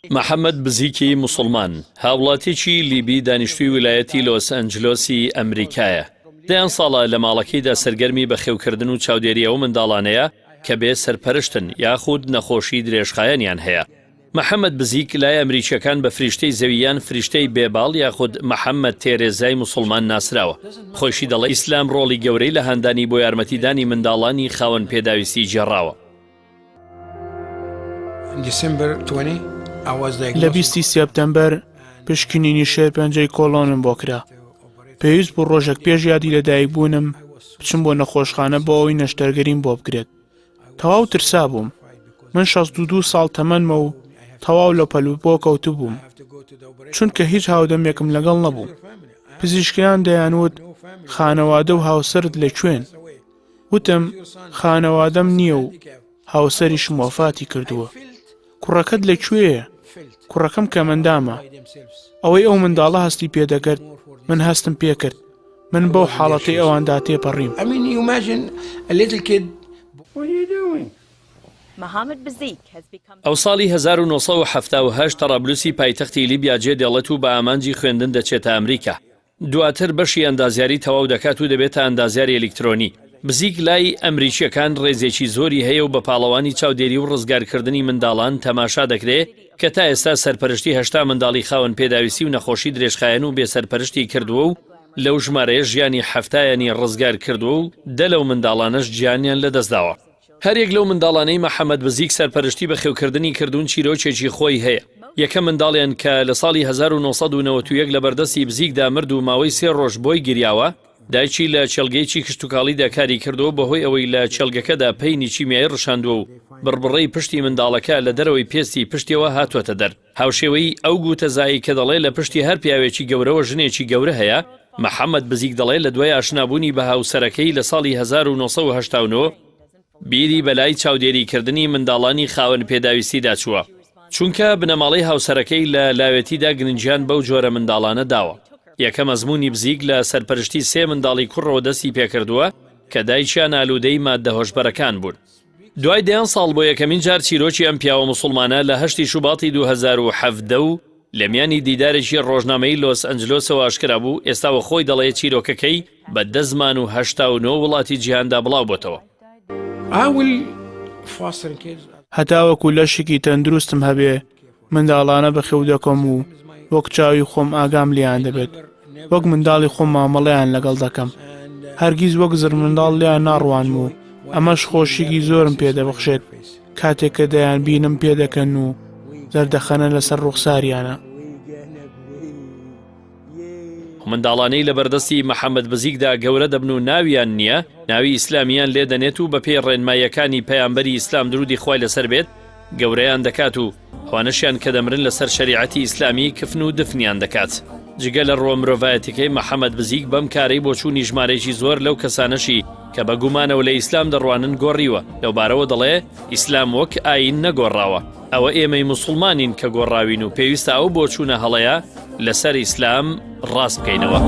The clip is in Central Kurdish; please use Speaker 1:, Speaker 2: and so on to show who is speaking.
Speaker 1: محەممەد بزیکی موسڵمان هاوڵاتێکی لیبی دانیشتووی ویلایەتی لۆس ئەنجلۆسی ئەمریکایە. دەیان ساڵە لە ماڵەکەیدا سەرگەرمی بەخێوکردن و چاودێری ئەو منداڵانەیە کە بێ سەرپەرشتن یاخود نەخۆشی درێژخایەنیان هەیە. محەممەد بزیک لای ئەمریکیەکان بە فریشتەی زەویان فریشتەی بێباڵ یاخود محەممەد تێرێزای موسڵمان ناسراوە. خۆشی دەڵێ ئیسلام ڕۆڵی گەورەی لە هەندانی بۆ یارمەتیدانی منداڵانی خاوەن پێداویستی جێڕاوە.
Speaker 2: لە 20 سێپتەمبەر پشکنینی شێر پەنجەی کۆڵۆنم بۆ کرا. پێویست بوو ڕۆژێک پێش یادی لەدایک بوونم بچم بۆ نەخۆشخانە بۆ ئەوەی نەشتەرگەریم بۆ بکرێت. تەواو ترسا بووم. من 62 ساڵ تەمەنمە و تەواو لە پەلو بۆ کەوتو بووم چونکە هیچ هاودەمێکم لەگەڵ نەبوو. پزیشکیان دەیانوت خانەوادە و هاوسەرت لەکوێن؟ وتم خانەوادەم نییە و هاوسەریشم وەفاتی کردووە. کوڕەکەت لەکوێیە؟ کوڕەکەم کەمەندامە. ئەوەی ئەو منداڵە هەستی پێدەکرد من هەستم پێکرد. من بەو حاڵەتی ئەواندا تێپەڕیم.
Speaker 1: ئەو ساڵی 1970 تەڕابلوسی پایتەختی لیبیا جێدێڵێت و بە ئامانجی خوێندن دەچێتە ئەمریکا. دواتر بەشی ئەندازیاری تەواو دەکات و دەبێتە ئەندازیاری ئەلکترۆنی. بزیک لای ئەمریکیەکان ڕێزێکی زۆری هەیە و بە پاڵەوانی چاودێری و ڕزگارکردنی منداڵان تەماشا دەکرێت کە تا ئێستا سەرپەرشتی 80 منداڵی خاوەن پێداویستی و نەخۆشی درێژخایەن و بێسەرپەرشتی کردووە و لەو ژمارەیە ژیانی هەفتایانی ڕزگار کردووە و دە لەو منداڵانەش گیانیان لەدەستداوە. هەرێک لەو منداڵانەی محەممەد بزیک سەرپەرشتی بەخێوکردنی کردوون چیرۆکێکی خۆی هەیە. یەکەم منداڵیان کە لە ساڵی 1991 لە بەردەستی بزیکدا مرد و ماوەی 3 ڕۆژ بۆی گریاوە، دایکی لە چێلگەیەکی کشتتوکاڵیدا کاری کردەوە بەهۆی ئەوەی لە چێلگەکەدا پەینی چیمیایی ڕشاندووە و بڕبڕەی پشتی منداڵەکە لە دەرەوەی پێستی پشتیەوە هاتووەتە دەر. هاوشێوەی ئەو گوتەزایی کە دەڵێ لە پشتی هەر پیاوێکی گەورەوە ژنێکی گەورە هەیە. محەممەد بزیک دەڵێ لە دوای ئاشنابوونی بە هاوسەرەکەی لە ساڵی 1989 بیری بەلای چاودێریکردنی منداڵانی خاوەن پێداویستیدا چووە، چونکە بنەماڵەی هاوسەرەکەی لە لاوێتیدا گرنگیان بەو جۆرە منداڵانە داوە. یەکەم ئەزمموی بزیک لە سەرپەرشتی 3 منداڵی کوڕەوە دەستی پێکردووە کە دایکیان ئالوودەی ماددە هۆشبەرەکان بوون. دوای دەیان ساڵ بۆ یەکەمین جار چیرۆکی ئەم پیاوە موسڵمانە لە 8 شوباتی 2017 و لە میانی دیدارێکی ڕۆژنامەی لۆس ئەنجلۆسەوە ئاشکرا بوو. ئێستاوە خۆی دەڵێت چیرۆکەکەی بە 10 زمان و 89 وڵاتی جیهاندا بڵاو بۆتەوە.
Speaker 2: هەتاوەکو لەشێکی تەندروستم هەبێ منداڵانە بەخێو دەکەم و وەک چاوی خۆم ئاگام لیان دەبێت. وەک منداڵی خۆم مامەڵەیان لەگەڵ دەکەم. هەرگیز وەک زر منداڵ لیان ناڕوانم و ئەمەش خۆشیگی زۆرم پێدەبەخشێت کاتێک کە دەیان بینم پێدەکەن و زەردەخەنە لەسەر ڕوخساریانە.
Speaker 1: منداڵانەی لە بەردەستی محەممەد بزیکدا گەورە دەبن و ناویان نییە، ناوی ئیسلامیان لێ دەنێت و بە پێی ڕێنماییەکانی پەیامبەری ئیسلام درودی خوای لەسەر بێت گەورەیان دەکات و ئەوانەشیان کە دەمرن لەسەر شەریعەتی ئیسلامی کفن و دفنیان دەکات. جگە لە ڕۆ مرۆڤایەتیەکەی محەممەد بزیک بەم کارەی بۆ چوونی ژمارەیەکی زۆر لەو کەسانەشی کە بە گومانەوە لە ئیسلام دەڕوانن گۆڕیوە. لەو بارەوە دەڵێ ئیسلام وەک ئاین نەگۆڕاوە، ئەوە ئێمەی موسڵمانین کە گۆڕاوین و پێویستە ئەو بۆ چوونە هەڵەیە لەسەر ئیسلام ڕاست بکەینەوە.